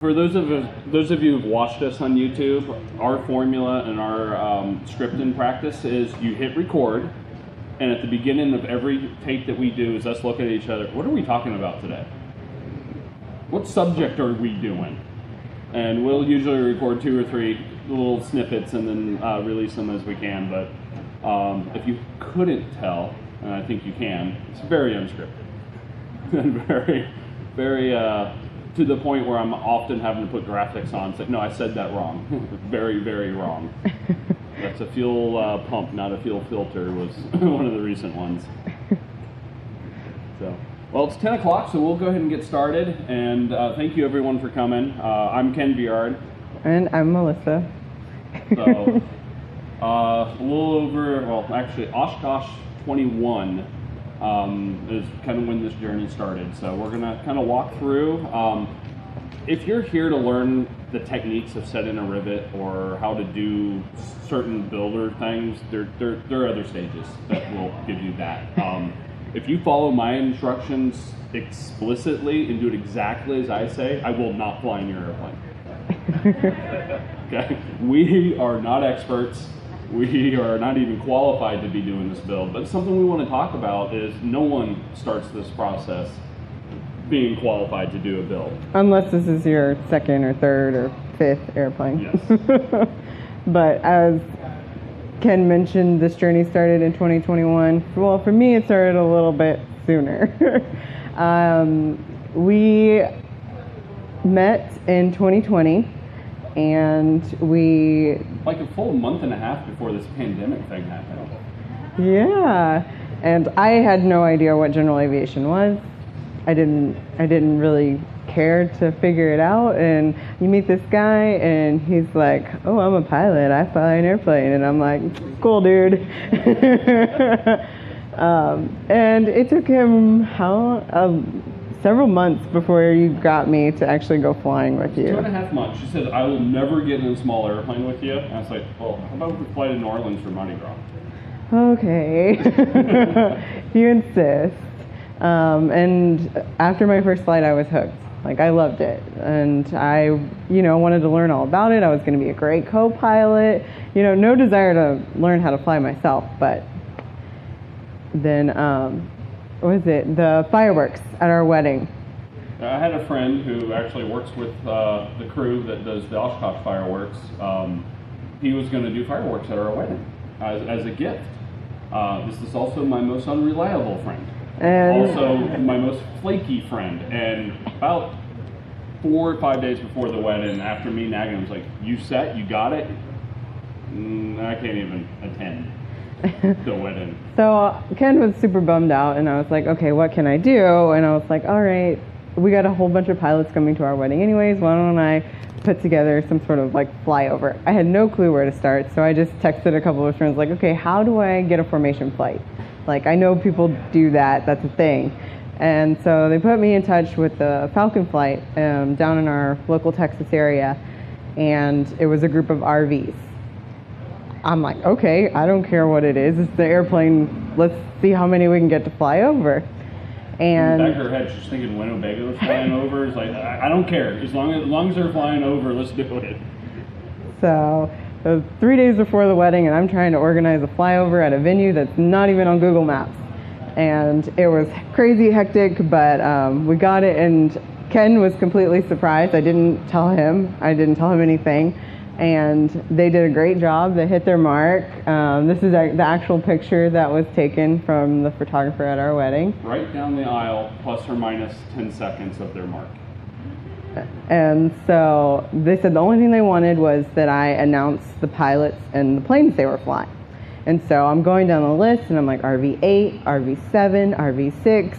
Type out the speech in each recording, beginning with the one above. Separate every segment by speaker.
Speaker 1: For those of you who've watched us on YouTube, our formula and our script in practice is you hit record, and at the beginning of every tape that we do is us looking at each other. What are we talking about today? What subject are we doing? And we'll usually record 2 or 3 little snippets and then release them as we can. But if you couldn't tell, and I think you can, it's very unscripted and very to the point where I'm often having to put graphics on. It's like, no, I said that wrong. Very, very wrong. That's a fuel pump, not a fuel filter, was one of the recent ones. So, well, it's 10 o'clock, so we'll go ahead and get started. And thank you, everyone, for coming. I'm Ken Viard.
Speaker 2: And I'm Melissa.
Speaker 1: So, a little over, well, actually, Oshkosh 21 is kind of when this journey started. So we're going to kind of walk through. If you're here to learn the techniques of setting a rivet or how to do certain builder things, there are other stages that will give you that. If you follow my instructions explicitly and do it exactly as I say, I will not fly in your airplane. Okay? We are not experts. We are not even qualified to be doing this build, but something we want to talk about is no one starts this process being qualified to do a build.
Speaker 2: Unless this is your second or third or fifth airplane.
Speaker 1: Yes.
Speaker 2: But as Ken mentioned, this journey started in 2021. Well, for me, it started a little bit sooner. We met in 2020. And we...
Speaker 1: Like a full month and a half before this pandemic thing happened.
Speaker 2: Yeah. And I had no idea what general aviation was. I didn't really care to figure it out. And you meet this guy and he's like, oh, I'm a pilot. I fly an airplane. And I'm like, cool, dude. And it took him, several months before you got me to actually go flying with you.
Speaker 1: 2.5 months. She said, I will never get in a small airplane with you. And I was like, well, how about we fly to New Orleans for Mardi Gras? Okay.
Speaker 2: You insist. And after my first flight, I was hooked. Like, I loved it. And I, wanted to learn all about it. I was going to be a great co-pilot. No desire to learn how to fly myself. But then, what was it? The fireworks at our wedding.
Speaker 1: I had a friend who actually works with the crew that does the Oshkosh fireworks. He was going to do fireworks at our wedding as a gift. This is also my most unreliable friend. And also my most flaky friend. And about 4 or 5 days before the wedding, after me nagging him, I was like, you set? You got it? I can't even attend the wedding. So
Speaker 2: Ken was super bummed out, and I was like, okay, what can I do? And I was like, all right, we got a whole bunch of pilots coming to our wedding anyways. Why don't I put together some sort of flyover? I had no clue where to start, so I just texted a couple of friends like, okay, how do I get a formation flight? I know people do that. That's a thing. And so they put me in touch with the Falcon flight down in our local Texas area, and it was a group of RVs. I'm like, okay, I don't care what it is. It's the airplane. Let's see how many we can get to fly over. And
Speaker 1: in the back of her head, she's thinking Winnebago was flying over. It's like, I don't care. As long as they're flying over, let's do it.
Speaker 2: So it was 3 days before the wedding, and I'm trying to organize a flyover at a venue that's not even on Google Maps. And it was crazy hectic, but we got it, and Ken was completely surprised. I didn't tell him anything. And they did a great job. They hit their mark. This is the actual picture that was taken from the photographer at our wedding.
Speaker 1: Right down the aisle, plus or minus 10 seconds of their mark.
Speaker 2: And so they said the only thing they wanted was that I announce the pilots and the planes they were flying. And so I'm going down the list, and I'm like RV8, RV7, RV6,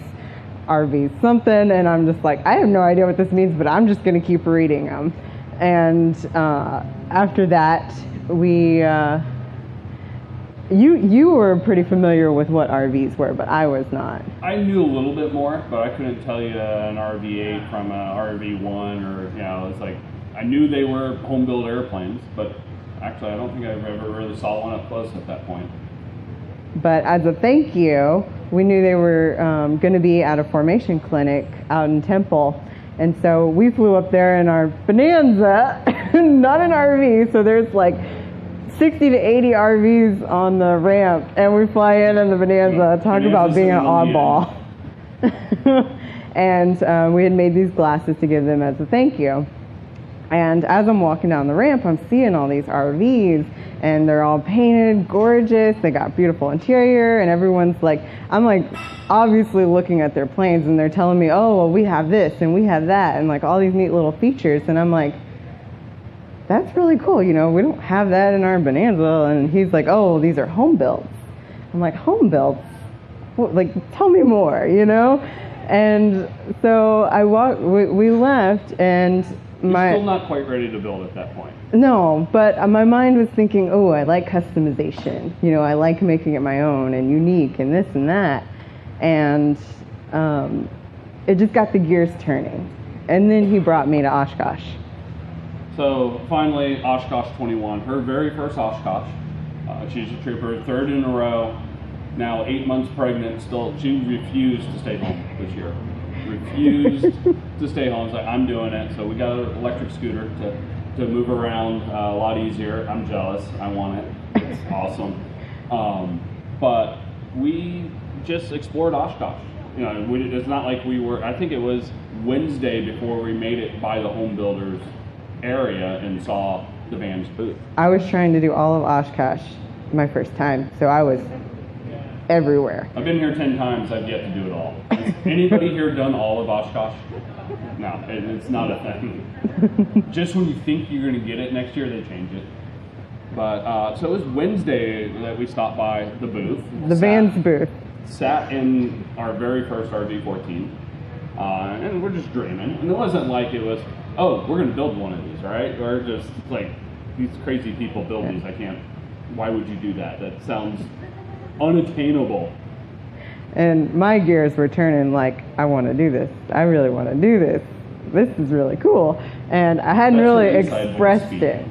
Speaker 2: RV something, and I'm just like, I have no idea what this means, but I'm just going to keep reading them. And after that, you were pretty familiar with what RVs were, but I was not.
Speaker 1: I knew a little bit more, but I couldn't tell you an RV8 from an RV1 or, it's like, I knew they were home-built airplanes, but actually I don't think I ever really saw one up close at that point.
Speaker 2: But as a thank you, we knew they were going to be at a formation clinic out in Temple. And so we flew up there in our Bonanza, not an RV, so there's like 60 to 80 RVs on the ramp, and we fly in the Bonanza. Talk about being an oddball. And we had made these glasses to give them as a thank you. And as I'm walking down the ramp, I'm seeing all these RVs, and they're all painted, gorgeous. They got beautiful interior, and everyone's like, I'm like obviously looking at their planes, and they're telling me, oh, well, we have this and we have that, and like all these neat little features. And I'm like, that's really cool. You know, we don't have that in our Bonanza. And he's like, oh, these are home builds. I'm like, home builds? Like, tell me more, you know? And so we left, and
Speaker 1: You're still not quite ready to build at that point.
Speaker 2: No, but my mind was thinking, oh, I like customization. You know, I like making it my own and unique and this and that. And it just got the gears turning. And then he brought me to Oshkosh.
Speaker 1: So finally, Oshkosh 21, her very first Oshkosh. She's a trooper, third in a row. Now 8 months pregnant. Still, she refused to stay home this year. Refused to stay home. It's like, I'm doing it. So we got an electric scooter to move around a lot easier. I'm jealous. I want it. It's awesome. But we just explored Oshkosh. You know, it's not like we were. I think it was Wednesday before we made it by the home builders area and saw the Vans booth.
Speaker 2: I was trying to do all of Oshkosh my first time, so I was everywhere.
Speaker 1: I've been here 10 times. I've yet to do it all. Has anybody here done all of Oshkosh? No, it's not a thing. Just when you think you're going to get it next year, they change it. But so it was Wednesday that we stopped by the booth.
Speaker 2: The Vans booth.
Speaker 1: Sat in our very first RV14, and we're just dreaming. And it wasn't like it was, oh, we're going to build one of these, right? Or just like, these crazy people build these. I can't. Why would you do that? That sounds unattainable.
Speaker 2: And my gears were turning like, I want to do this. I really want to do this. This is really cool. And I hadn't really expressed it.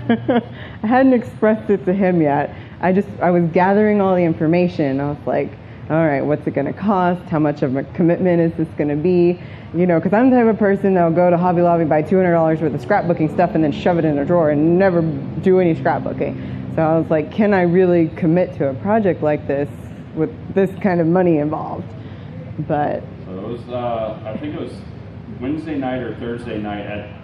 Speaker 2: I hadn't expressed it to him yet. I was gathering all the information. I was like, all right, what's it going to cost? How much of a commitment is this going to be? You know, because I'm the type of person that'll go to Hobby Lobby, buy $200 worth of scrapbooking stuff, and then shove it in a drawer and never do any scrapbooking. So I was like, can I really commit to a project like this with this kind of money involved? But
Speaker 1: so it was, I think it was Wednesday night or Thursday night at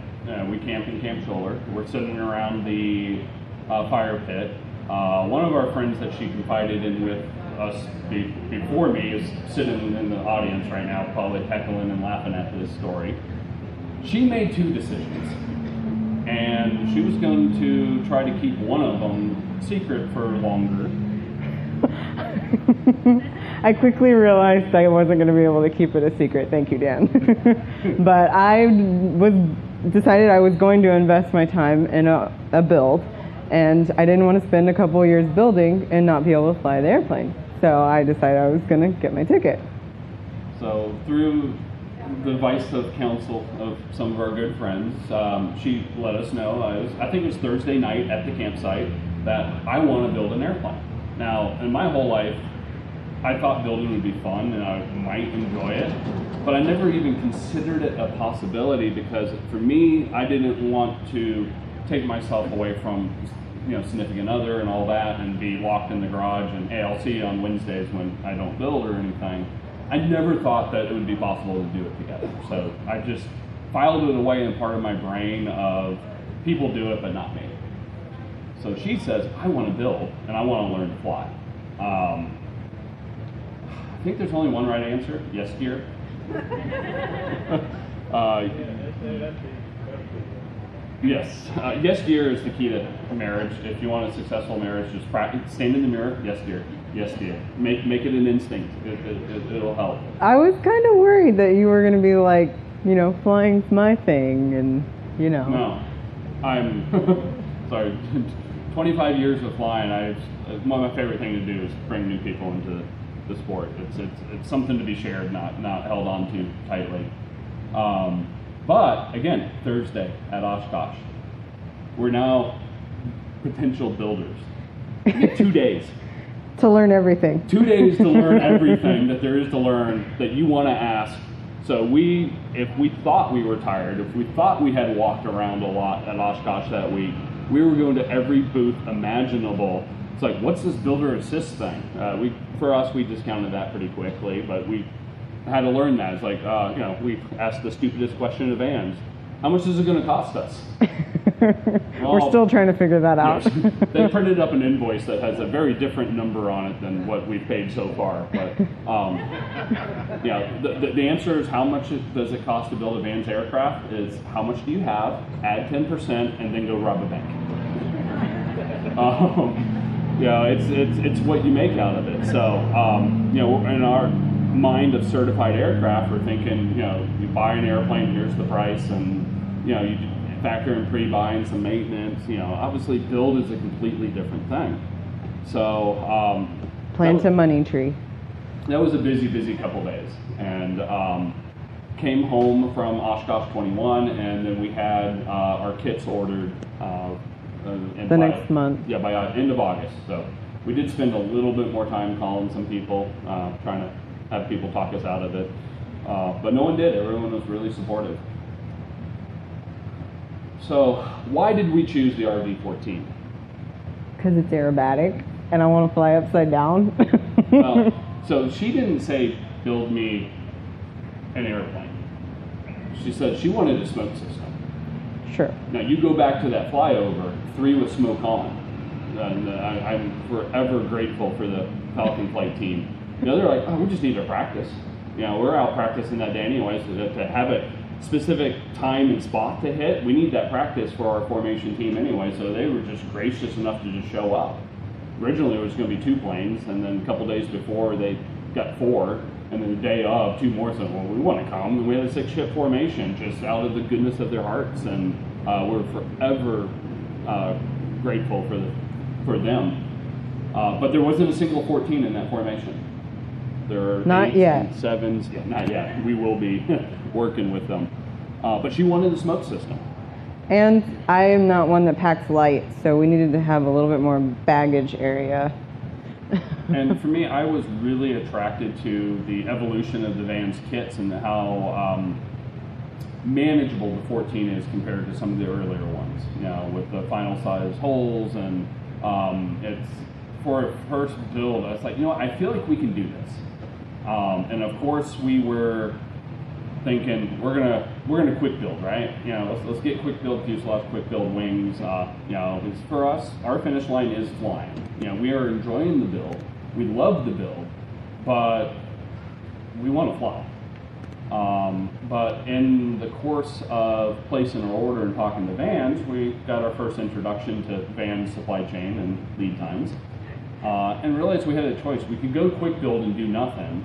Speaker 1: we camped in Camp Scholler. We're sitting around the fire pit. One of our friends that she confided in with us before me is sitting in the audience right now, probably heckling and laughing at this story. She made two decisions, and she was going to try to keep one of them secret for longer.
Speaker 2: I quickly realized I wasn't going to be able to keep it a secret. Thank you, Dan. But I decided I was going to invest my time in a build, and I didn't want to spend a couple of years building and not be able to fly the airplane. So I decided I was going to get my ticket.
Speaker 1: So through the advice of counsel of some of our good friends, she let us know, I think it was Thursday night at the campsite, that I want to build an airplane. Now, in my whole life, I thought building would be fun and I might enjoy it, but I never even considered it a possibility because for me, I didn't want to take myself away from, significant other and all that and be locked in the garage and, hey, I'll see you on Wednesdays when I don't build or anything. I never thought that it would be possible to do it together. So I just filed it away in part of my brain of people do it, but not me. So she says, I want to build and I want to learn to fly. I think there's only one right answer. Yes, dear. Yes. Yes, dear is the key to marriage. If you want a successful marriage, just practice. Stand in the mirror. Yes, dear. Yes, dear. Make it an instinct. It'll help.
Speaker 2: I was kind of worried that you were going to be like, flying's my thing, and
Speaker 1: No, I'm sorry. 25 years of flying. One of my favorite things to do is bring new people into the sport. It's something to be shared, not held on to tightly. But again, Thursday at Oshkosh, we're now potential builders. 2 days
Speaker 2: to learn everything.
Speaker 1: 2 days to learn everything that there is to learn that you want to ask So if we thought we were tired, if we thought we had walked around a lot at Oshkosh that week, we were going to every booth imaginable. It's like, what's this builder assist thing? For us, we discounted that pretty quickly, but we had to learn that. It's like, we asked the stupidest question of Vans. How much is it going to cost us?
Speaker 2: We're still trying to figure that out.
Speaker 1: They printed up an invoice that has a very different number on it than what we've paid so far. But the answer is how much does it cost to build a Vans aircraft is how much do you have, add 10%, and then go rob a bank. It's what you make out of it. So, in our mind of certified aircraft, we're thinking, you buy an airplane, here's the price, and, you factor in pre-buying some maintenance. Obviously build is a completely different thing. So,
Speaker 2: plant a money tree.
Speaker 1: That was a busy couple days. And came home from Oshkosh 21, and then we had our kits ordered
Speaker 2: next month.
Speaker 1: Yeah, by end of August. So we did spend a little bit more time calling some people, trying to have people talk us out of it. But no one did. Everyone was really supportive. So why did we choose the RV-14?
Speaker 2: Because it's aerobatic, and I want to fly upside down.
Speaker 1: Well, so she didn't say, build me an airplane. She said she wanted a smoke system.
Speaker 2: Sure.
Speaker 1: Now you go back to that flyover, 3 with smoke on. And I'm forever grateful for the Falcon flight team. They're like, oh, we just need to practice. We're out practicing that day anyway, so to have a specific time and spot to hit, we need that practice for our formation team anyway, so they were just gracious enough to just show up. Originally it was going to be 2 planes, and then a couple days before they got 4, and then the day of 2 more said, well, we want to come, and we had a 6-ship formation just out of the goodness of their hearts, and we're forever grateful for them. But there wasn't a single 14 in that formation. There are
Speaker 2: not
Speaker 1: 8s
Speaker 2: yet.
Speaker 1: and 7s. Yeah, not yet. We will be working with them. But she wanted the smoke system.
Speaker 2: And I am not one that packs light, so we needed to have a little bit more baggage area.
Speaker 1: And for me, I was really attracted to the evolution of the Vans kits and how manageable the 14 is compared to some of the earlier ones. With the final size holes, and it's for a first build. I was like, I feel like we can do this. And of course, we were thinking we're gonna quick build, right? Let's get quick build fuselage, quick build wings. Because for us, our finish line is flying. We are enjoying the build. We love the build, but we want to fly. But in the course of placing our order and talking to Vans, we got our first introduction to Vans supply chain and lead times, and realized we had a choice. We could go quick build and do nothing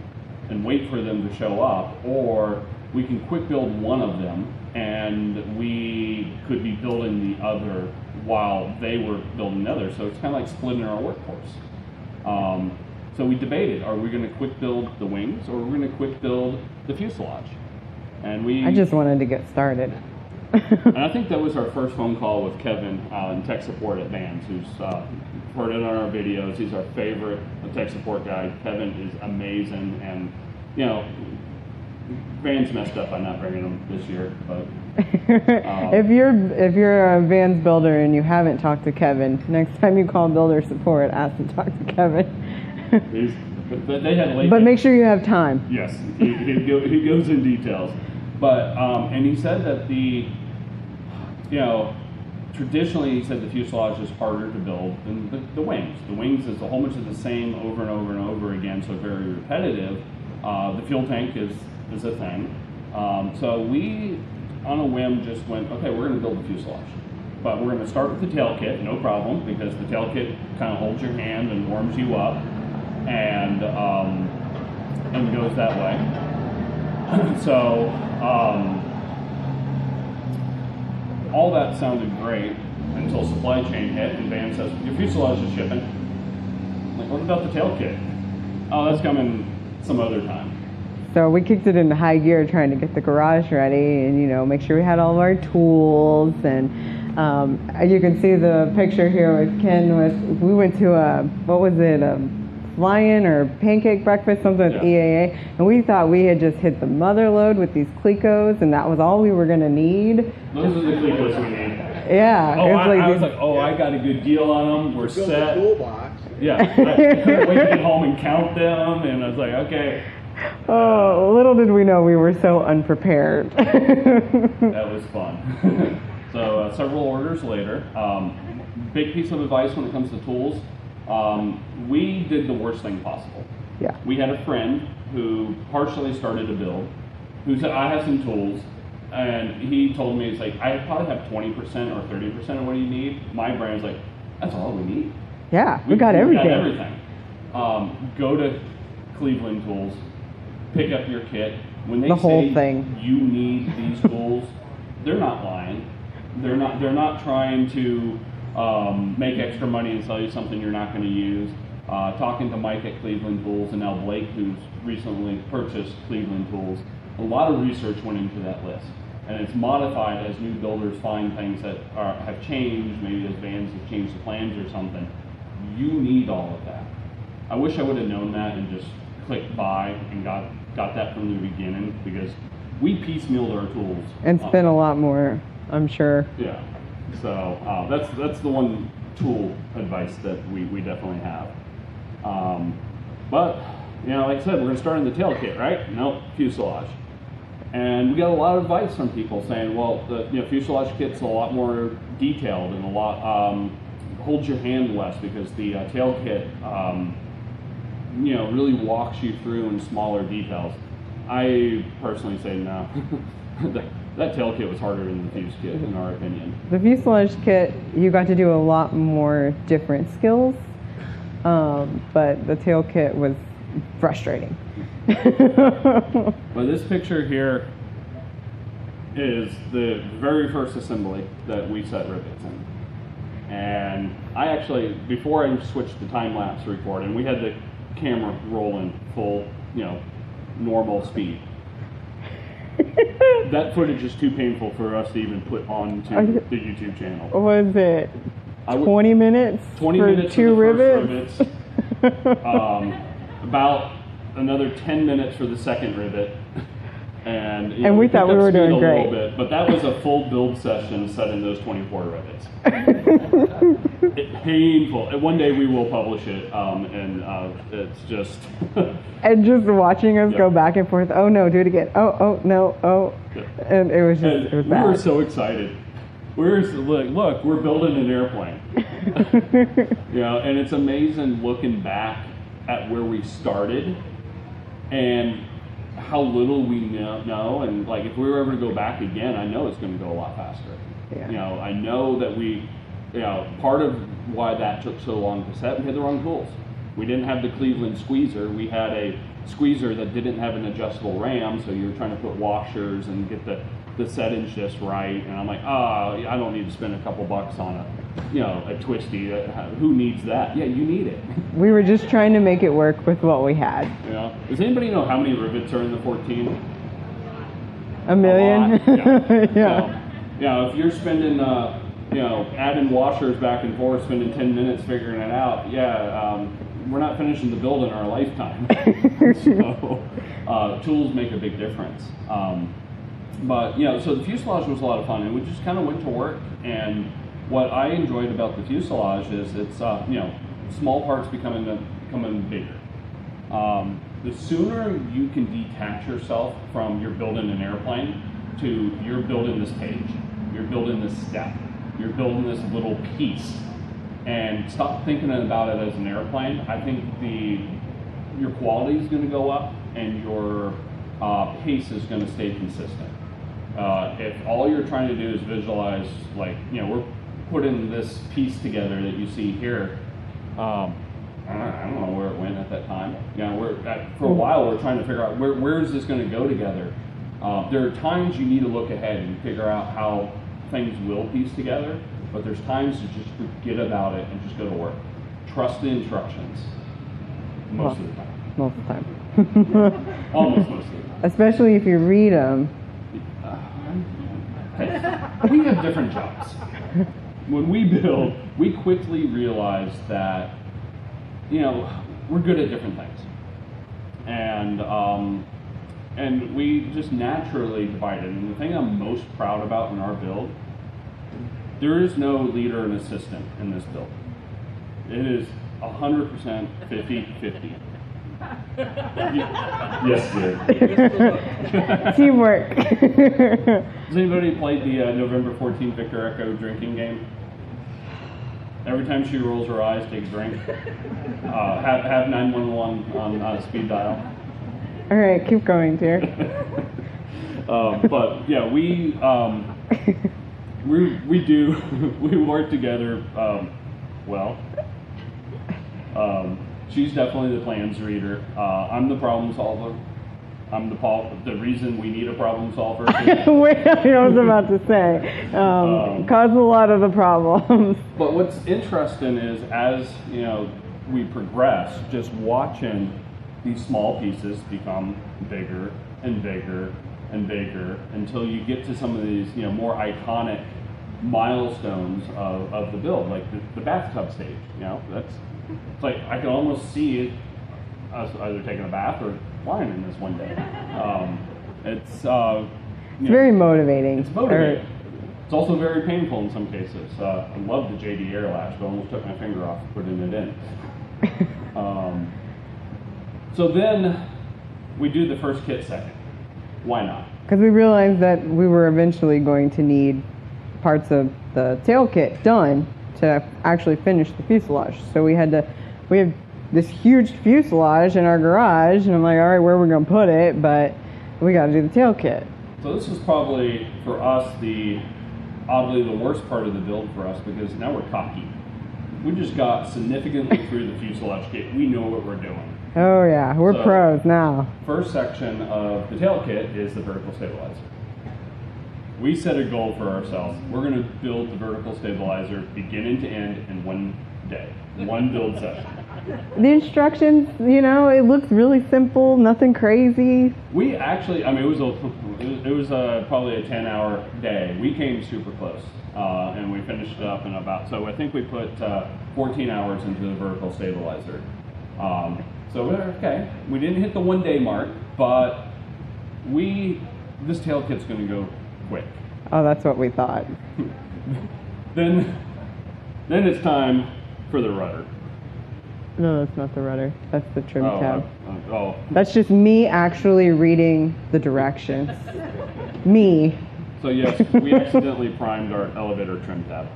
Speaker 1: and wait for them to show up, or we can quick build one of them and we could be building the other while they were building the other. So it's kind of like splitting our workforce. So we debated, are we going to quick build the wings, or are we going to quick build the fuselage? And
Speaker 2: I just wanted to get started.
Speaker 1: And I think that was our first phone call with Kevin in tech support at Vans, who's heard it on our videos. He's our favorite tech support guy. Kevin is amazing, and Vans messed up by not bringing him this year, but
Speaker 2: if you're a Vans builder and you haven't talked to Kevin, next time you call builder support, ask to talk to Kevin.
Speaker 1: They had late.
Speaker 2: But make sure you have time.
Speaker 1: Yes, he goes in details. But and he said that traditionally he said the fuselage is harder to build than the wings. The wings is a whole bunch of the same over and over and over again, so very repetitive. The fuel tank is a thing. So we, on a whim, just went, okay, we're going to build the fuselage. But we're going to start with the tail kit, no problem, because the tail kit kind of holds your hand and warms you up, and goes that way. So all that sounded great until supply chain hit, and Van says, your fuselage is shipping. I'm like, what about the tail kit? Oh, that's coming some other time.
Speaker 2: So we kicked it into high gear trying to get the garage ready and, make sure we had all of our tools. And you can see the picture here with Ken. We went to a fly-in or pancake breakfast, something with EAA, and we thought we had just hit the mother load with these Clecos, and that was all we were going to need.
Speaker 1: Those are the Clecos we need.
Speaker 2: Yeah.
Speaker 1: Oh, I was like, I got a good deal on them. We're set.
Speaker 3: Toolbox.
Speaker 1: Yeah. I couldn't wait to get home and count them, and I was like, okay.
Speaker 2: Oh, little did we know we were so unprepared.
Speaker 1: That was fun. So several orders later, big piece of advice when it comes to tools. We did the worst thing possible.
Speaker 2: Yeah.
Speaker 1: We had a friend who partially started a build, who said, I have some tools, and he told me, it's like, I probably have 20% or 30% of what you need. My brain was like, that's all we need.
Speaker 2: Yeah, we got everything.
Speaker 1: Got everything. Go to Cleveland Tools, pick up your kit. When they say you need these tools, they're not lying. They're not trying to make extra money and sell you something you're not going to use. Talking to Mike at Cleveland Tools and now Blake, who's recently purchased Cleveland Tools, a lot of research went into that list. And it's modified as new builders find things that have changed, maybe as vans have changed the plans or something. You need all of that. I wish I would have known that and just clicked buy and got that from the beginning, because we piecemealed our tools.
Speaker 2: And spent a lot more, I'm sure.
Speaker 1: Yeah. So that's the one tool advice that we definitely have. But, like I said, we're going to start in the tail kit, right? No, fuselage. And we got a lot of advice from people saying, well, the fuselage kit's a lot more detailed and a lot holds your hand less, because the tail kit really walks you through in smaller details. I personally say no. That tail kit was harder than the fuse kit, in our opinion.
Speaker 2: The fuselage kit, you got to do a lot more different skills, but the tail kit was frustrating.
Speaker 1: But this picture here is the very first assembly that we set rivets in. And I actually, before I switched to time-lapse recording, we had the camera rolling full, normal speed. That footage is too painful for us to even put onto the YouTube channel.
Speaker 2: Was it 20 minutes
Speaker 1: 20
Speaker 2: for
Speaker 1: minutes
Speaker 2: two
Speaker 1: for the
Speaker 2: rivets?
Speaker 1: first rivets. About another 10 minutes for the second rivet. And
Speaker 2: we thought we were doing great.
Speaker 1: Bit, but that was a full build session set in those 24 rivets. Painful. And one day we will publish it, and it's just...
Speaker 2: And just watching us go back and forth. Oh no, do it again. Oh no, oh. And it was just, it was bad.
Speaker 1: We were so excited. Look, we're building an airplane. And it's amazing looking back at where we started and how little we know. And like, if we were ever to go back again, I know it's going to go a lot faster.
Speaker 2: Yeah.
Speaker 1: I know that part of why that took so long to set, we had the wrong tools. We didn't have the Cleveland squeezer. We had a squeezer that didn't have an adjustable ram, so you were trying to put washers and get the settings just right. And I'm like, I don't need to spend a couple bucks on a twisty. Who needs that? Yeah, you need it.
Speaker 2: We were just trying to make it work with what we had.
Speaker 1: Yeah. Does anybody know how many rivets are in the 14?
Speaker 2: A million?
Speaker 1: Yeah. So, if you're spending, adding washers back and forth, spending 10 minutes figuring it out, we're not finishing the build in our lifetime. So, tools make a big difference. But so the fuselage was a lot of fun, and we just kind of went to work. And what I enjoyed about the fuselage is it's small parts becoming bigger. The sooner you can detach yourself from you're building an airplane to you're building this page, you're building this step, you're building this little piece, and stop thinking about it as an airplane, I think your quality is going to go up and your pace is going to stay consistent. If all you're trying to do is visualize, we're putting this piece together that you see here. I don't know where it went at that time. For a while we're trying to figure out where is this going to go together. There are times you need to look ahead and figure out how things will piece together, but there's times to just forget about it and just go to work. Trust the instructions. Most of the time.
Speaker 2: Most of the time.
Speaker 1: Almost most of the time.
Speaker 2: Especially if you read them.
Speaker 1: We have different jobs. When we build, we quickly realize that, we're good at different things, and we just naturally divided. And the thing I'm most proud about in our build, there is no leader and assistant in this build. It is 100% 50-50. Yes, dear.
Speaker 2: Teamwork.
Speaker 1: Has anybody played the November 14th Victor Echo drinking game? Every time she rolls her eyes, take a drink. Have 911 on speed dial.
Speaker 2: All right, keep going, dear.
Speaker 1: But yeah, we work together well. She's definitely the plans reader. I'm the problem solver. I'm the reason we need a problem solver.
Speaker 2: Wait, I was about to say, cause a lot of the problems.
Speaker 1: But what's interesting is, as you know, we progress, just watching these small pieces become bigger and bigger and bigger until you get to some of these, you know, more iconic milestones of the build, like the bathtub stage. You know, it's like I can almost see us either taking a bath or flying in this one day. It's
Speaker 2: very motivating.
Speaker 1: It's motivating. It's also very painful in some cases. I love the JD Air Latch, but I almost took my finger off putting it in. So then we do the first kit second. Why not?
Speaker 2: Because we realized that we were eventually going to need parts of the tail kit done to actually finish the fuselage. So we have this huge fuselage in our garage, and I'm like, all right, where are we going to put it? But we got to do the tail kit.
Speaker 1: So this is probably, for us, oddly the worst part of the build for us, because now we're cocky. We just got significantly through the fuselage kit. We know what we're doing.
Speaker 2: Oh yeah, we're pros now.
Speaker 1: First section of the tail kit is the vertical stabilizer. We set a goal for ourselves. We're going to build the vertical stabilizer beginning to end in one day, one build session.
Speaker 2: The instructions, you know, it looks really simple, nothing crazy.
Speaker 1: We actually, I mean, it was probably a 10-hour day. We came super close, and we finished it up in about, so I think we put 14 hours into the vertical stabilizer. So we're okay. We didn't hit the 1 day mark, but this tail kit's going to go quick.
Speaker 2: Oh, that's what we thought.
Speaker 1: Then it's time for the rudder.
Speaker 2: No, that's not the rudder. That's the trim tab.
Speaker 1: Oh.
Speaker 2: That's just me actually reading the directions. Me.
Speaker 1: So yes, we accidentally primed our elevator trim tab.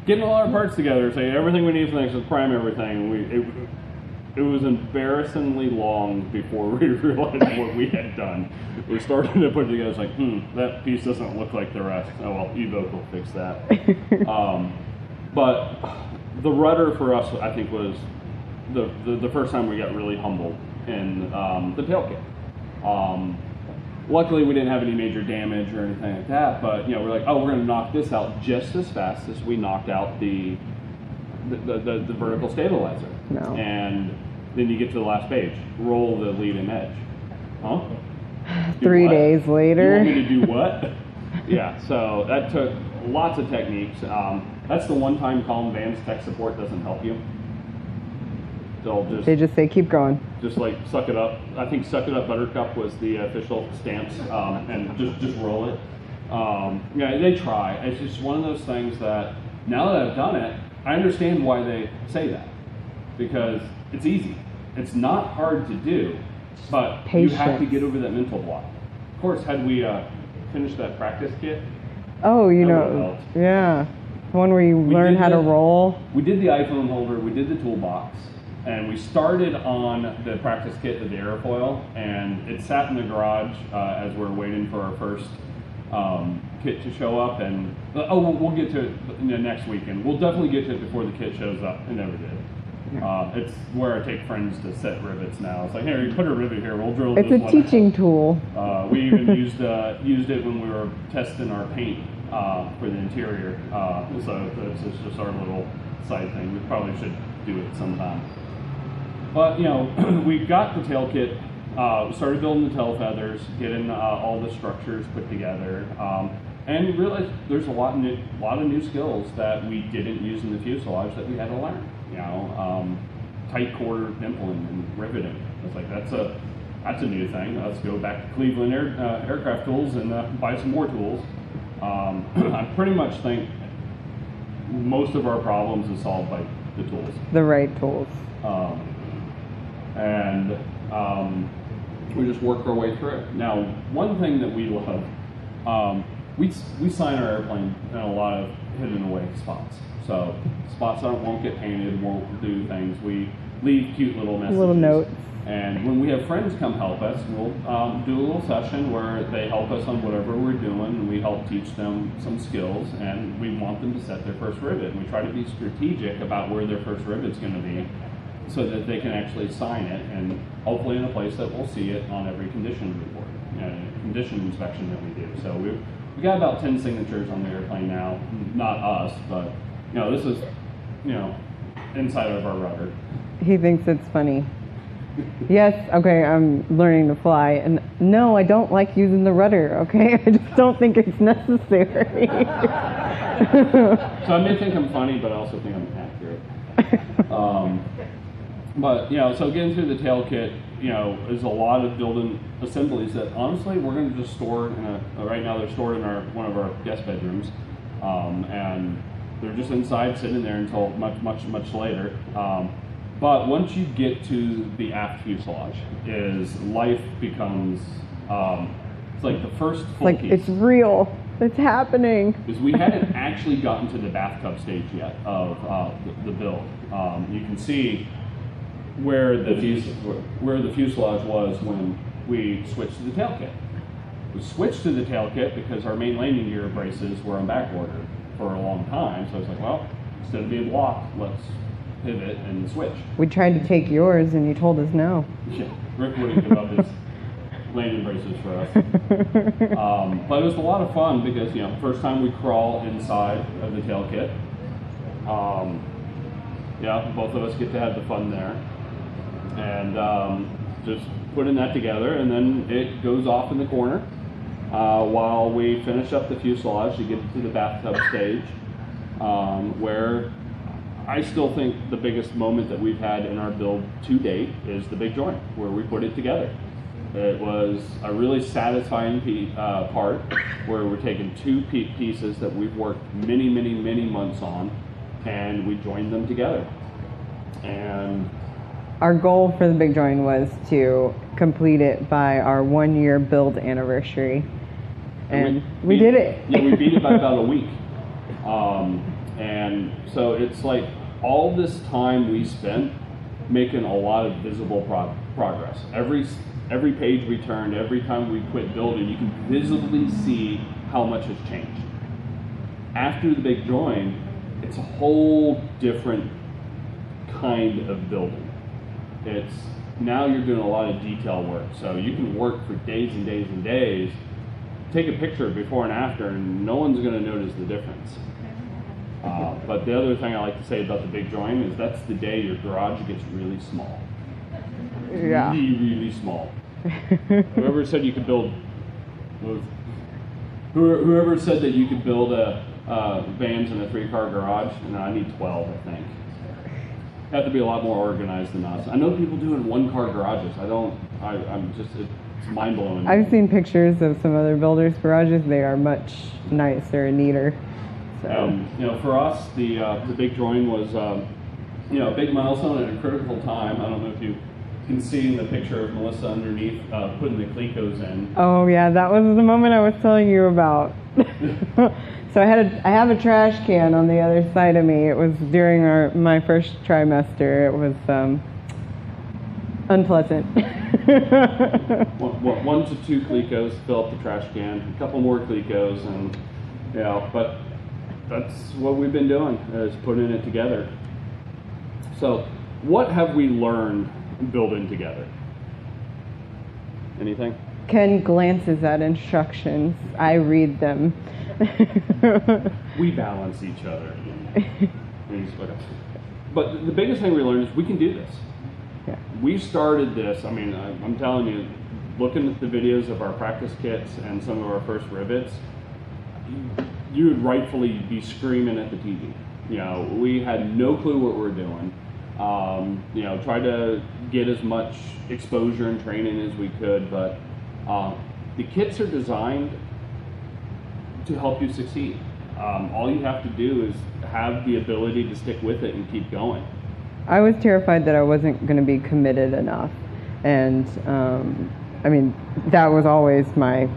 Speaker 1: Getting all our parts together, say everything we need for the next, prime everything. It was embarrassingly long before we realized what we had done. We started to put it together, it's like, that piece doesn't look like the rest. Oh well, Evoke will fix that. But the rudder for us, I think, was the first time we got really humbled in the tail kit. Luckily, we didn't have any major damage or anything like that, but we're like, we're going to knock this out just as fast as we knocked out the vertical stabilizer.
Speaker 2: No.
Speaker 1: And then you get to the last page, roll the leading edge. Huh?
Speaker 2: 3 days later.
Speaker 1: You want me to do what? Yeah, so that took lots of techniques. That's the one time Colin Van's tech support doesn't help you.
Speaker 2: They just say, keep going.
Speaker 1: Just like suck it up. I think Suck It Up Buttercup was the official stance, and just roll it. They try. It's just one of those things that now that I've done it, I understand why they say that, because it's easy. It's not hard to do, but
Speaker 2: Patience.
Speaker 1: You have to get over that mental block. Of course, had we finished that practice kit,
Speaker 2: oh, yeah, the one where you learn how to roll.
Speaker 1: We did the iPhone holder, we did the toolbox, and we started on the practice kit of the airfoil, and it sat in the garage as we're waiting for our first kit to show up, and we'll get to it next weekend. We'll definitely get to it before the kit shows up. It never did. It's where I take friends to set rivets now. It's like, here, you put a rivet here, we'll drill
Speaker 2: it's
Speaker 1: this
Speaker 2: a
Speaker 1: one
Speaker 2: teaching
Speaker 1: out.
Speaker 2: tool.
Speaker 1: We even used it when we were testing our paint for the interior. So it's just our little side thing. We probably should do it sometime. But we got the tail kit. Started building the tail feathers, getting all the structures put together. and we realized there's a lot of new skills that we didn't use in the fuselage that we had to learn. Tight quarter pimpling and riveting. It's like that's a new thing. Let's go back to Cleveland Aircraft Tools and buy some more tools. I pretty much think most of our problems is solved by the tools.
Speaker 2: The right tools.
Speaker 1: We just work our way through it. Now, one thing that we love, we sign our airplane in a lot of hidden away spots. So spots that won't get painted, won't do things. We leave cute little messages.
Speaker 2: Little notes.
Speaker 1: And when we have friends come help us, we'll do a little session where they help us on whatever we're doing, and we help teach them some skills, and we want them to set their first rivet. And we try to be strategic about where their first rivet's going to be so that they can actually sign it, and hopefully in a place that we'll see it on every condition report, condition inspection that we do. So we got about 10 signatures on the airplane now, not us, but this is inside of our rudder.
Speaker 2: He thinks it's funny. Yes, okay, I'm learning to fly, and no, I don't like using the rudder, okay? I just don't think it's necessary.
Speaker 1: So I may think I'm funny, but I also think I'm accurate. But, so getting through the tail kit, there's a lot of building assemblies that honestly we're going to just store right now they're stored in one of our guest bedrooms, and they're just inside sitting there until much later. But once you get to the aft fuselage, life becomes, it's like the first full piece.
Speaker 2: It's real. It's happening.
Speaker 1: Because we hadn't actually gotten to the bathtub stage yet of the build. You can see where the fuselage was when we switched to the tail kit. We switched to the tail kit because our main landing gear braces were on back order for a long time. So it's like, well, instead of being blocked, let's pivot and switch.
Speaker 2: We tried to take yours and you told us no.
Speaker 1: Yeah, Rick wouldn't give up his landing braces for us. But it was a lot of fun because, first time we crawl inside of the tail kit. Both of us get to have the fun there. And just putting that together, and then it goes off in the corner while we finish up the fuselage to get to the bathtub stage, where I still think the biggest moment that we've had in our build to date is the big joint, where we put it together. It was a really satisfying part where we're taking two pieces that we've worked many months on, and we joined them together. And
Speaker 2: our goal for the big joint was to complete it by our 1 year build anniversary. And we did it.
Speaker 1: Yeah, we beat it by about a week. And so it's like all this time we spent making a lot of visible progress. Every page we turned, every time we quit building, you can visibly see how much has changed. After the big join, it's a whole different kind of building. It's now you're doing a lot of detail work, so you can work for days and days and days, take a picture before and after, and no one's going to notice the difference. But the other thing I like to say about the big join is that's the day your garage gets really small.
Speaker 2: Yeah.
Speaker 1: Really small. Whoever said you could build, whoever said that you could build vans in a 3-car garage, I need 12, I think. Have to be a lot more organized than us. I know people do in 1-car garages. It's mind blowing.
Speaker 2: I've seen pictures of some other builders' garages. They are much nicer and neater. So.
Speaker 1: For us, the big join was, a big milestone at a critical time. I don't know if you can see in the picture of Melissa underneath putting the Clecos in.
Speaker 2: Oh yeah, that was the moment I was telling you about. So I have a trash can on the other side of me. It was during my first trimester. It was unpleasant.
Speaker 1: 1 to 2 Clecos, fill up the trash can, a couple more Clecos, and but that's what we've been doing, is putting it together. So what have we learned building together? Anything?
Speaker 2: Ken glances at instructions. I read them.
Speaker 1: We balance each other. But the biggest thing we learned is we can do this.
Speaker 2: Yeah.
Speaker 1: We started this, I'm telling you, looking at the videos of our practice kits and some of our first rivets, you would rightfully be screaming at the TV. You know, we had no clue what we were doing. You know, tried to get as much exposure and training as we could, but the kits are designed to help you succeed. All you have to do is have the ability to stick with it and keep going.
Speaker 2: I was terrified that I wasn't going to be committed enough, and I mean, that was always my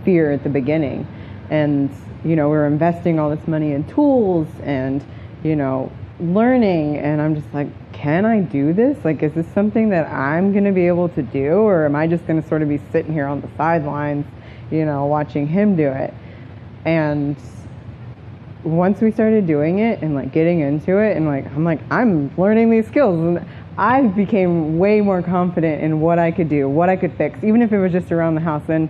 Speaker 2: fear at the beginning. And you know, we were investing all this money in tools and, you know, learning, and I'm just like, can I do this? Like, is this something that I'm going to be able to do, or am I just going to sort of be sitting here on the sidelines, you know, watching him do it? And once we started doing it and like getting into it, and like I'm learning these skills, and I became way more confident in what I could do, what I could fix, even if it was just around the house. And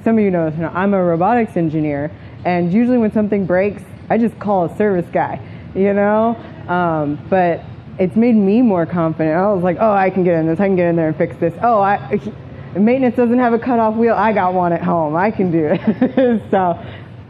Speaker 2: some of you know, I'm a robotics engineer, and usually when something breaks, I just call a service guy, you know? But it's made me more confident. I was like, oh, I can get in this, I can get in there and fix this. Oh, maintenance doesn't have a cutoff wheel, I got one at home, I can do it. So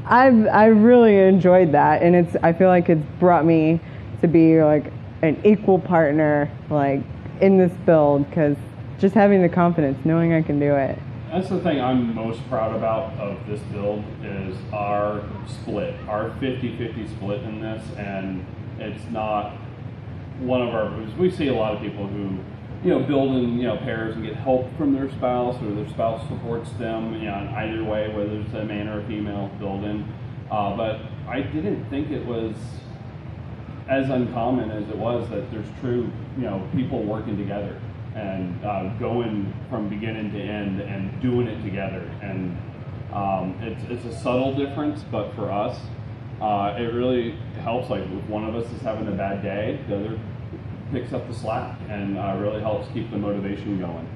Speaker 2: I really enjoyed that, and I feel like it's brought me to be like an equal partner, like in this build, because just having the confidence, knowing I can do it.
Speaker 1: That's the thing I'm most proud about of this build is our split, our 50-50 split in this, and it's not one of our, we see a lot of people who, you know, build in, you know, pairs and get help from their spouse, or their spouse supports them, you know, in either way, whether it's a man or a female build-in. But I didn't think it was as uncommon as it was that there's true, you know, people working together and going from beginning to end and doing it together. And it's a subtle difference, but for us, it really helps. Like if one of us is having a bad day, the other picks up the slack, and really helps keep the motivation going.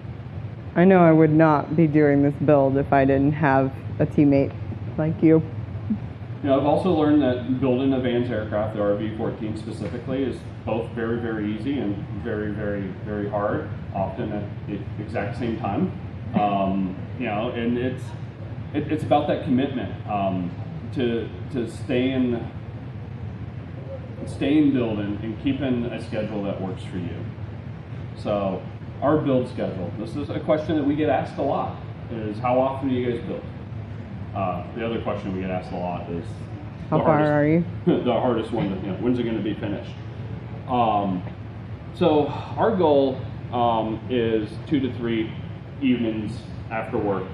Speaker 2: I know I would not be doing this build if I didn't have a teammate like you.
Speaker 1: You know, I've also learned that building a Vans aircraft, the RV-14 specifically, is both very, very easy and very, very, very hard, often at the exact same time. You know, and it's about that commitment to staying building and keeping a schedule that works for you. So our build schedule, this is a question that we get asked a lot, is how often do you guys build? The other question we get asked a lot is,
Speaker 2: how far are you?
Speaker 1: The hardest one, you know, when's it going to be finished? So our goal is 2 to 3 evenings after work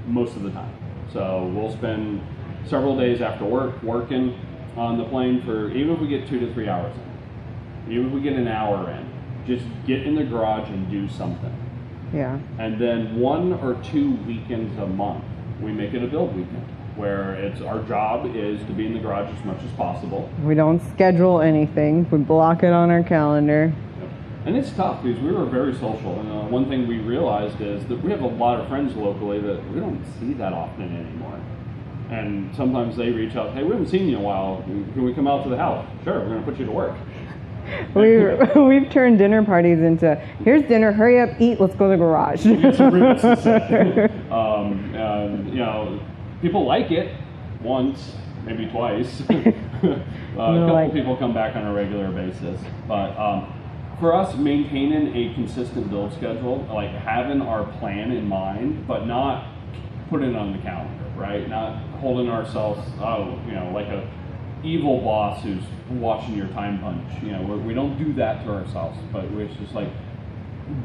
Speaker 1: most of the time. So we'll spend several days after work working on the plane for, even if we get 2 to 3 hours in, even if we get an hour in, just get in the garage and do something.
Speaker 2: Yeah.
Speaker 1: And then 1 or 2 weekends a month, we make it a build weekend, where it's our job is to be in the garage as much as possible.
Speaker 2: We don't schedule anything. We block it on our calendar.
Speaker 1: Yep. And it's tough because we were very social, and one thing we realized is that we have a lot of friends locally that we don't see that often anymore. And sometimes they reach out, hey, we haven't seen you in a while, can we come out to the house? Sure, we're going to put you to work.
Speaker 2: We've turned dinner parties into, here's dinner, hurry up, eat, let's go to the garage.
Speaker 1: You know, people like it once, maybe twice. A couple people come back on a regular basis. But for us, maintaining a consistent build schedule, like having our plan in mind, but not putting it on the calendar, right? Not holding ourselves, you know, like a evil boss who's watching your time punch. You know, we don't do that to ourselves, but it's just like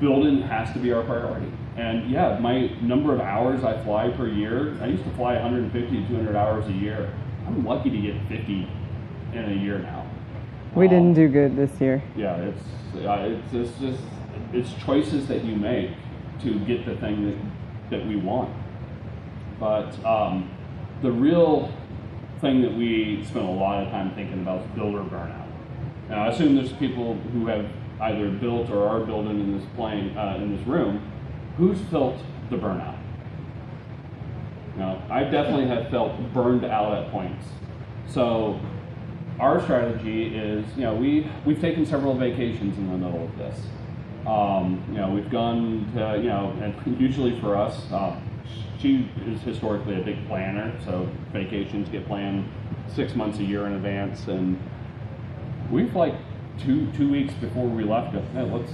Speaker 1: building has to be our priority. And yeah, my number of hours I fly per year, I used to fly 150 to 200 hours a year. I'm lucky to get 50 in a year now.
Speaker 2: We didn't do good this year.
Speaker 1: Yeah, it's choices that you make to get the thing that we want. But the real thing that we spend a lot of time thinking about is builder burnout. Now, I assume there's people who have either built or are building in this plane, in this room. Who's felt the burnout? Now, I definitely have felt burned out at points. So our strategy is, you know, we've taken several vacations in the middle of this. You know, we've gone to, you know, and usually for us, she is historically a big planner, so vacations get planned 6 months a year in advance, and we've like two weeks before we left, hey, let's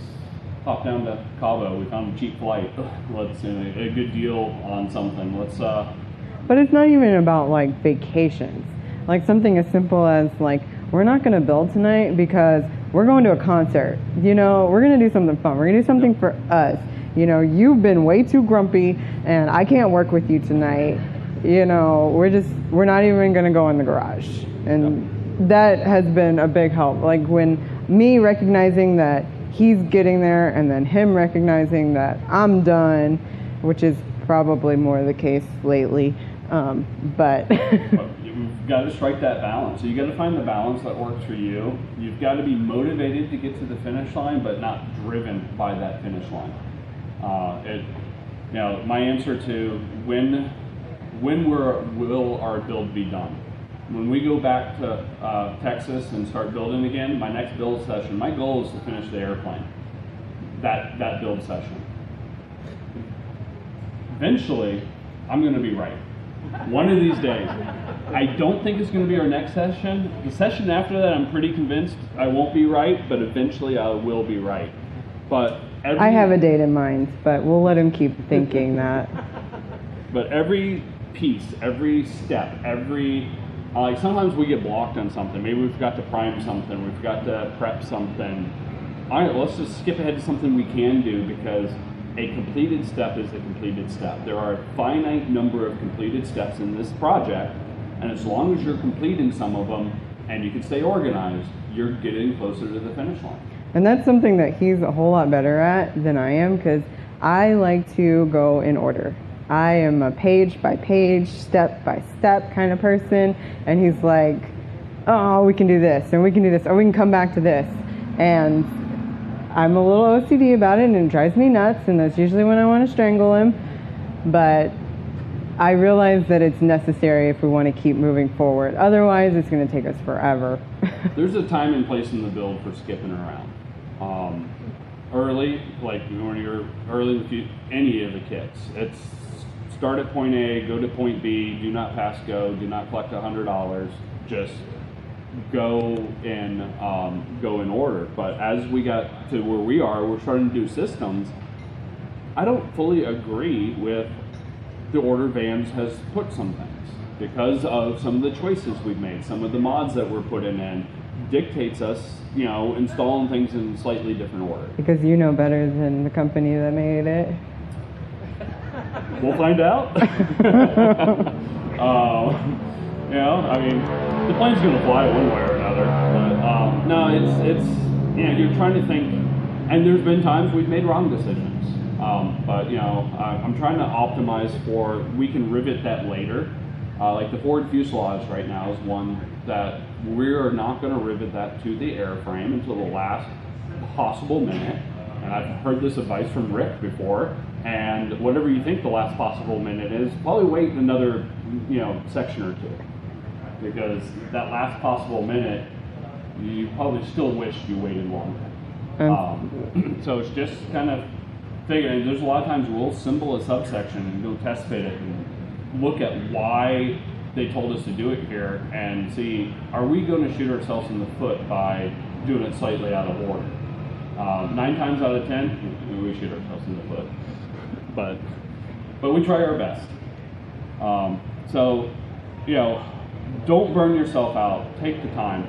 Speaker 1: hop down to Cabo. We found a cheap flight. Let's a good deal on something. Let's.
Speaker 2: But it's not even about like vacations. Like something as simple as like, we're not going to build tonight because we're going to a concert. You know, we're going to do something fun. We're going to do something for us. You know, you've been way too grumpy and I can't work with you tonight. You know, we're not even going to go in the garage. And that has been a big help. Like when me recognizing that he's getting there and then him recognizing that I'm done, which is probably more the case lately. But
Speaker 1: you've got to strike that balance. So you got to find the balance that works for you. You've got to be motivated to get to the finish line, but not driven by that finish line. My answer to when will our build be done? When we go back to Texas and start building again, my next build session, my goal is to finish the airplane. That build session. Eventually, I'm going to be right. One of these days. I don't think it's going to be our next session. The session after that, I'm pretty convinced I won't be right, but eventually I will be right. But
Speaker 2: I have a date in mind, but we'll let him keep thinking that.
Speaker 1: But every piece, every step, like sometimes we get blocked on something. Maybe we forgot to prime something. We forgot to prep something. All right, let's just skip ahead to something we can do, because a completed step is a completed step. There are a finite number of completed steps in this project, and as long as you're completing some of them and you can stay organized, you're getting closer to the finish line.
Speaker 2: And that's something that he's a whole lot better at than I am, because I like to go in order. I am a page by page, step by step kind of person, and he's like, oh, we can do this, and we can do this, or we can come back to this. And I'm a little OCD about it, and it drives me nuts, and that's usually when I want to strangle him. But I realize that it's necessary if we want to keep moving forward. Otherwise, it's going to take us forever.
Speaker 1: There's a time and place in the build for skipping around. Early, like when you're early with any of the kits, it's start at point A, go to point B, do not pass go, do not collect $100, just go in order. But as we got to where we are, we're starting to do systems. I don't fully agree with the order Vans has put some things, because of some of the choices we've made, some of the mods that we're putting in dictates us, installing things in slightly different order.
Speaker 2: Because you know better than the company that made it.
Speaker 1: We'll find out. The plane's going to fly one way or another. But no, it's you're trying to think, and there's been times we've made wrong decisions. But I'm trying to optimize for we can rivet that later. Like the forward fuselage right now is one that we are not going to rivet that to the airframe until the last possible minute. And I've heard this advice from Rick before. And whatever you think the last possible minute is, probably wait another section or two, because that last possible minute, you probably still wish you waited longer. So it's just kind of figuring. There's a lot of times we'll symbol a subsection and go test fit it and look at why they told us to do it here and see, are we going to shoot ourselves in the foot by doing it slightly out of order? 9 times out of 10, we shoot ourselves in the foot. But we try our best. Don't burn yourself out. Take the time.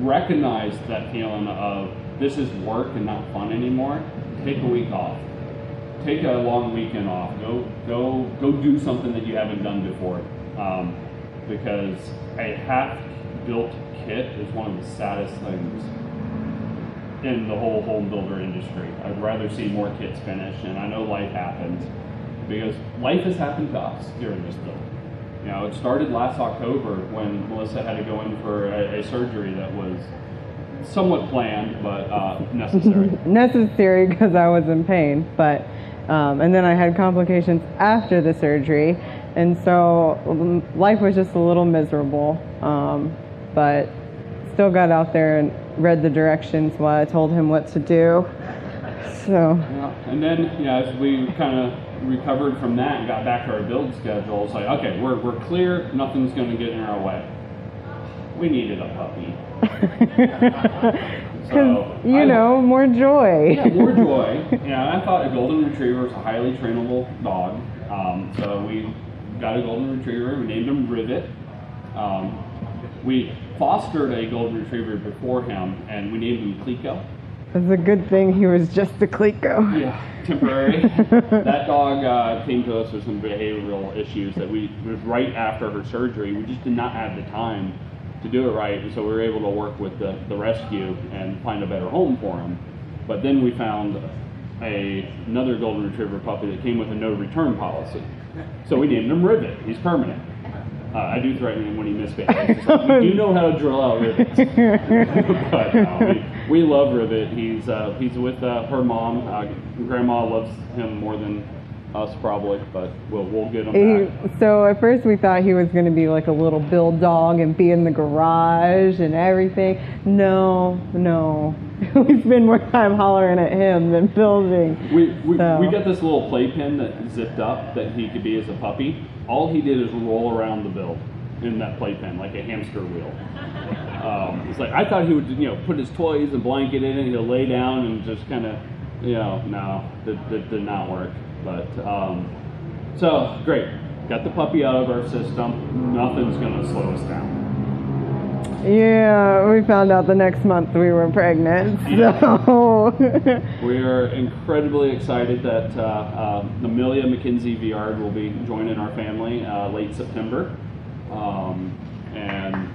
Speaker 1: Recognize that feeling of this is work and not fun anymore. Take a week off. Take a long weekend off. Go do something that you haven't done before. Because a half-built kit is one of the saddest things in the whole home builder industry. I'd rather see more kits finished, and I know life happens, because life has happened to us during this build. It started last October when Melissa had to go in for a surgery that was somewhat planned, but necessary.
Speaker 2: Necessary because I was in pain, but and then I had complications after the surgery, and so life was just a little miserable, but still got out there and read the directions while I told him what to do. So
Speaker 1: and then as we kind of recovered from that and got back to our build schedule, it's like, okay, we're clear, nothing's going to get in our way. We needed a puppy.
Speaker 2: Because, more joy.
Speaker 1: Yeah, more joy. I thought a golden retriever was a highly trainable dog. So we got a golden retriever. We named him Rivet. We fostered a golden retriever before him, and we named him Clico.
Speaker 2: It's a good thing he was just a Clico.
Speaker 1: Yeah, temporary. That dog came to us with some behavioral issues that it was right after her surgery. We just did not have the time to do it right, and so we were able to work with the rescue and find a better home for him. But then we found another golden retriever puppy that came with a no return policy. So we named him Rivet. He's permanent. I do threaten him when he misbehaves. We do know how to drill out rivets. But we love Rivet. He's with her mom. Grandma loves him more than us probably, but we'll get him back.
Speaker 2: So at first we thought he was going to be like a little build dog and be in the garage and everything. No. We spend more time hollering at him than building.
Speaker 1: We got this little playpen that zipped up that he could be as a puppy. All he did is roll around the build in that playpen like a hamster wheel. It's like I thought he would put his toys and blanket in it and he'll lay down and just kind of no, that did not work. But so great, got the puppy out of our system. Nothing's gonna slow us down.
Speaker 2: Yeah, we found out the next month we were pregnant. So
Speaker 1: we are incredibly excited that Amelia McKenzie Viard will be joining our family late September, and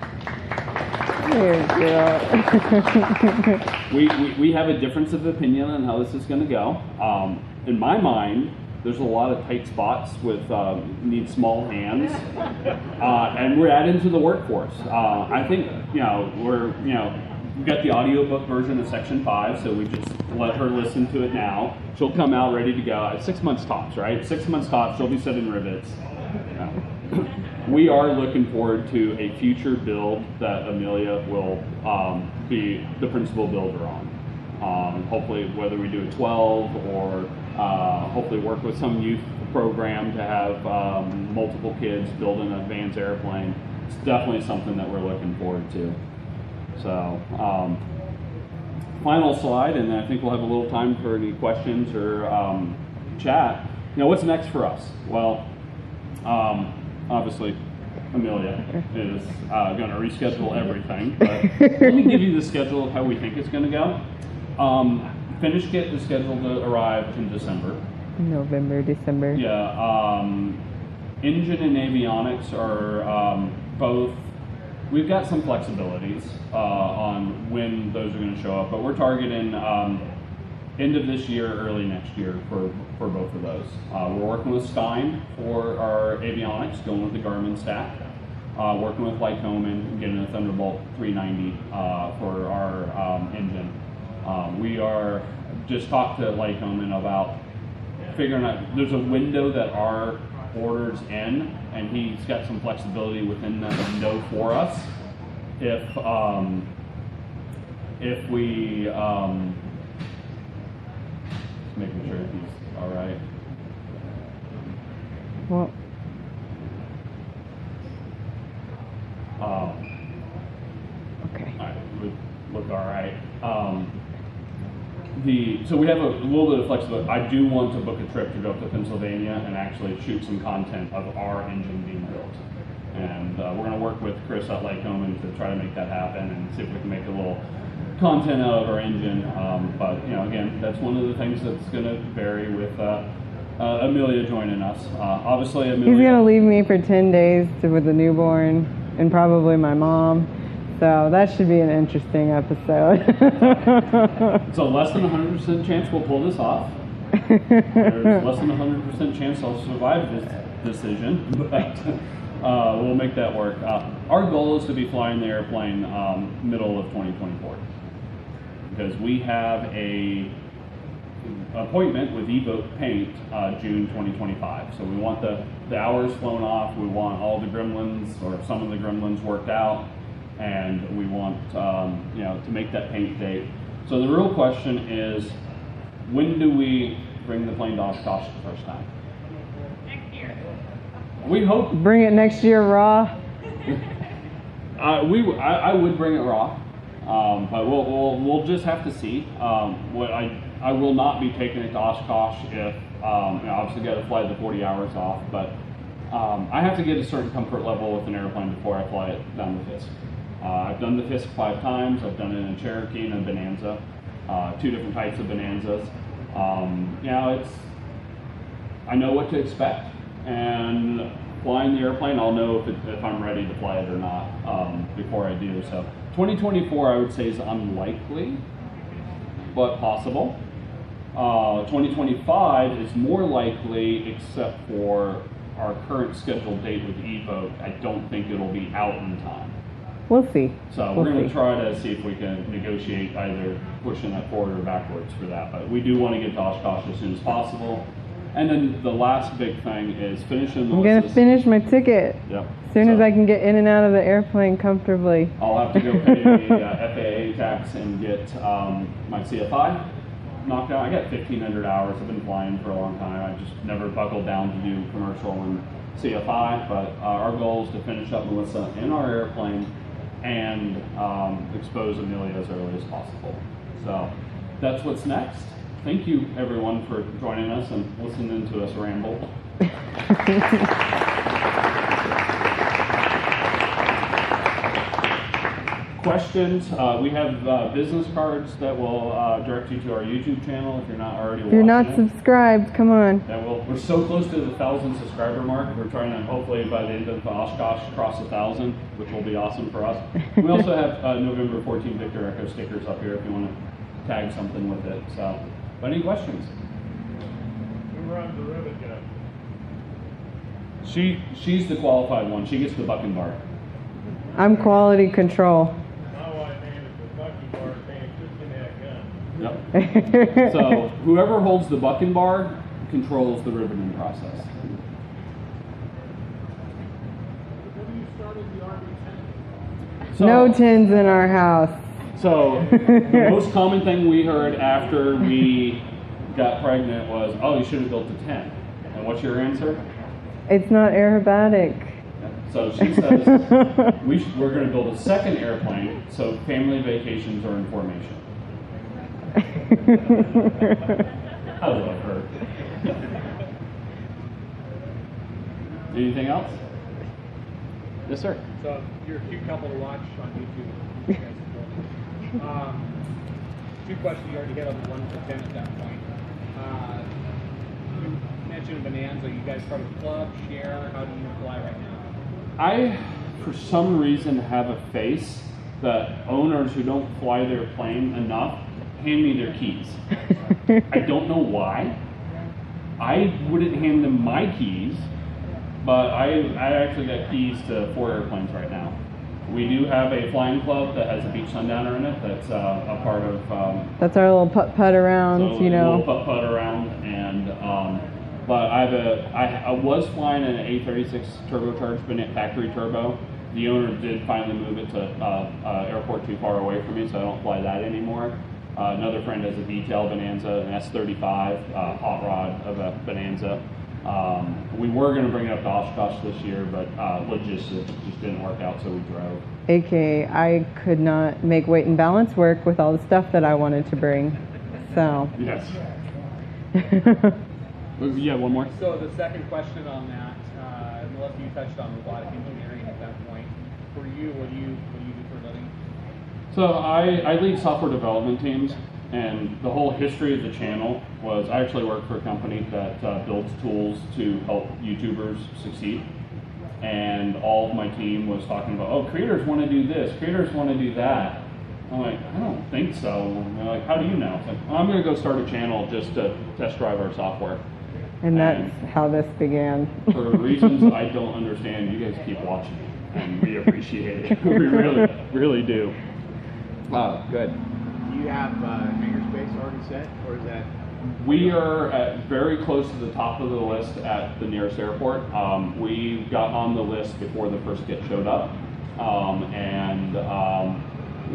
Speaker 1: we have a difference of opinion on how this is going to go. In my mind, there's a lot of tight spots with need small hands, and we're adding to the workforce. I think we've got the audiobook version of Section 5, so we just let her listen to it now. She'll come out ready to go at 6 months tops, right? 6 months tops. She'll be setting rivets. We are looking forward to a future build that Amelia will be the principal builder on. Hopefully, whether we do a 12 or hopefully work with some youth program to have multiple kids build an advanced airplane. It's definitely something that we're looking forward to. So, final slide, and I think we'll have a little time for any questions or chat. What's next for us? Well, obviously, Amelia is going to reschedule everything, but let me give you the schedule of how we think it's going to go. Finish kit is scheduled to arrive in December.
Speaker 2: November, December.
Speaker 1: Yeah. Engine and avionics are both. We've got some flexibilities on when those are going to show up, but we're targeting end of this year, early next year for both of those. We're working with Stein for our avionics, going with the Garmin stack. Working with Lycoming and getting a Thunderbolt 390 for our engine. We are just talked to Lycoming about figuring out there's a window that our orders in, and he's got some flexibility within that window for us. If we making sure he's all right.
Speaker 2: Well. Okay.
Speaker 1: All right, look all right. So we have a little bit of flexibility. I do want to book a trip to go up to Pennsylvania and actually shoot some content of our engine being built. And we're going to work with Chris at Lycoming to try to make that happen and see if we can make a little content out of our engine. But again, that's one of the things that's going to vary with Amelia joining us. Obviously, Amelia.
Speaker 2: He's going to leave me for 10 days with the newborn and probably my mom. So that should be an interesting episode.
Speaker 1: So less than 100% chance we'll pull this off. There's less than 100% chance I'll survive this decision, but we'll make that work. Our goal is to be flying the airplane middle of 2024 because we have a appointment with eBoat Paint June 2025. So we want the hours flown off. We want all the gremlins or some of the gremlins worked out. And we want to make that paint date. So the real question is, when do we bring the plane to Oshkosh the first time? We hope.
Speaker 2: Bring it next year raw.
Speaker 1: I would bring it raw, but we'll just have to see. What I will not be taking it to Oshkosh if obviously got to fly the 40 hours off, but I have to get a certain comfort level with an airplane before I fly it down the Fisk. I've done the Fisk 5 times. I've done it in a Cherokee and a Bonanza, 2 different types of Bonanzas. I know what to expect, and flying the airplane, I'll know if I'm ready to fly it or not before I do. So 2024, I would say, is unlikely, but possible. 2025 is more likely, except for our current scheduled date with Evoke. I don't think it'll be out in time.
Speaker 2: We'll see.
Speaker 1: So we're going to try to see if we can negotiate either pushing that forward or backwards for that. But we do want to get to Oshkosh as soon as possible. And then the last big thing is finishing the
Speaker 2: I'm going to finish my ticket.
Speaker 1: Yep.
Speaker 2: As soon as I can get in and out of the airplane comfortably.
Speaker 1: I'll have to go pay the FAA tax and get my CFI knocked out. I got 1,500 hours. I've been flying for a long time. I just never buckled down to do commercial and CFI. But our goal is to finish up Melissa in our airplane and expose Amelia as early as possible. So that's what's next. Thank you, everyone, for joining us and listening to us ramble. Questions? We have business cards that will direct you to our YouTube channel if you're not already watching.
Speaker 2: If you're not subscribed, come on.
Speaker 1: Yeah, we're so close to the 1,000 subscriber mark. We're trying to hopefully by the end of Oshkosh cross 1,000, which will be awesome for us. We also have November 14 Victor Echo stickers up here if you want to tag something with it. So, but any questions?
Speaker 3: Who runs the rivet gun?
Speaker 1: She's the qualified one. She gets the bucking bar.
Speaker 2: I'm quality control.
Speaker 3: My wife handed the bucking bar saying, just give me that gun.
Speaker 1: Yep. So whoever holds the bucking bar controls the riveting process.
Speaker 3: When you started the RB-10?
Speaker 1: So,
Speaker 2: No tins in our house.
Speaker 1: So the most common thing we heard after we got pregnant was, "Oh, you should have built a 10." And what's your answer?
Speaker 2: It's not aerobatic.
Speaker 1: So she says we're going to build a second airplane, so family vacations are in formation. I love her. Anything else? Yes, sir.
Speaker 3: So you're a cute couple to watch on YouTube. You guys are building. 2 questions you already hit on the 1 to 10 at that point. You mentioned Bonanza. You guys part of the club, share. How do you fly right now?
Speaker 1: I, for some reason, have a face that owners who don't fly their plane enough hand me their keys. I don't know why. I wouldn't hand them my keys, but I actually got keys to 4 airplanes right now. We do have a flying club that has a beach sundowner in it. That's a part of.
Speaker 2: That's our little putt-putt around,
Speaker 1: so
Speaker 2: you know.
Speaker 1: A little putt-putt around, and but I was flying an A36 turbocharged factory turbo. The owner did finally move it to airport too far away from me, so I don't fly that anymore. Another friend has a detail Bonanza, an S35 hot rod of a Bonanza. We were going to bring it up to Oshkosh this year, but logistics just didn't work out, so we drove.
Speaker 2: AKA, I could not make weight and balance work with all the stuff that I wanted to bring. So.
Speaker 1: Yes. Yeah, one more.
Speaker 4: So the second question on that, Melissa, you touched on robotic engineering at that point. For you, what do you do for a living?
Speaker 1: So I lead software development teams, and the whole history of the channel was I actually work for a company that builds tools to help YouTubers succeed. And all of my team was talking about, oh, creators want to do this, creators want to do that. I'm like, I don't think so. And they're like, how do you know? It's like, well, I'm going to go start a channel just to test drive our software.
Speaker 2: And that's how this began.
Speaker 1: For reasons I don't understand, you guys keep watching, and we appreciate it. We really do. Good.
Speaker 5: Do you have hangar space already set, or is that?
Speaker 1: We are very close to the top of the list at the nearest airport. We got on the list before the first kit showed up, and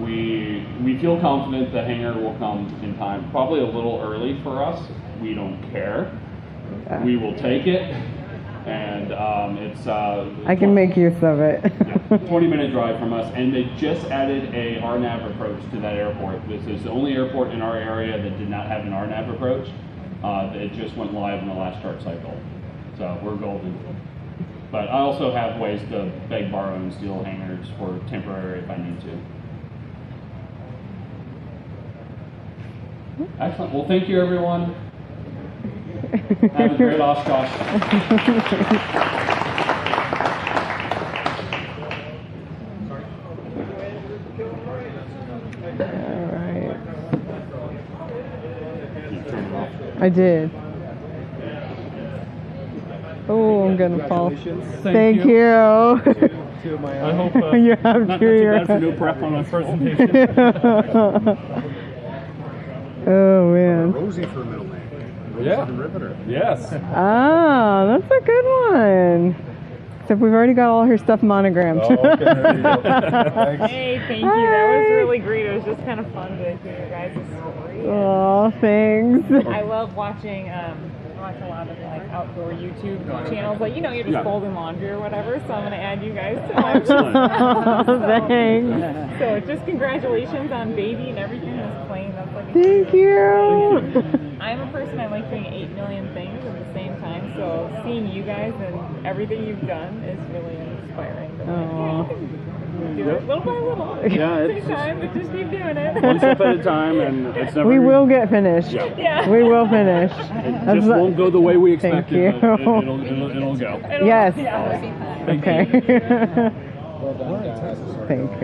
Speaker 1: we feel confident the hangar will come in time. Probably a little early for us. We don't care. We will take it, and it's
Speaker 2: I can make use of it.
Speaker 1: 20-minute drive from us, and they just added a RNAV approach to that airport. This is the only airport in our area that did not have an RNAV approach. It just went live in the last chart cycle, so we're golden. But I also have ways to beg, borrow, and steal hangars for temporary if I need to. Excellent. Well, thank you, everyone. Have a great Oshkosh.
Speaker 2: All right. I did. Oh, I'm gonna fall. Thank you.
Speaker 1: I hope
Speaker 2: You have
Speaker 1: not
Speaker 2: to.
Speaker 1: too bad for no prep on a presentation.
Speaker 2: Oh man.
Speaker 5: Rosie for a middle name. Rosie
Speaker 1: Yeah.
Speaker 5: the Riveter.
Speaker 1: Yes.
Speaker 2: Ah, that's a good one. Except we've already got all her stuff monogrammed.
Speaker 5: Oh, okay. There you go. Thanks.
Speaker 6: Hey, thank you. That was really great. It was just kind of fun to hear your guys' story.
Speaker 2: Oh, thanks.
Speaker 6: I love watching. I watch a lot of like outdoor YouTube channels. Like you're just folding laundry or whatever. So I'm gonna add you guys to my
Speaker 2: Thanks.
Speaker 6: So just congratulations on baby and everything that's playing. That's like
Speaker 2: Thank you.
Speaker 6: I'm a person, I like doing 8 million things at the same time, so seeing you guys and everything you've done is really inspiring. Do it little by little.
Speaker 1: Yeah,
Speaker 6: Take time, but just keep doing it.
Speaker 1: One step at a time, and it's never.
Speaker 2: We will get finished.
Speaker 6: Yeah.
Speaker 2: We will finish.
Speaker 1: It just won't go the way we
Speaker 2: Thank
Speaker 1: expected, but
Speaker 2: you.
Speaker 1: it'll go.
Speaker 2: Yes.
Speaker 6: Yeah.
Speaker 2: Okay. Thank you.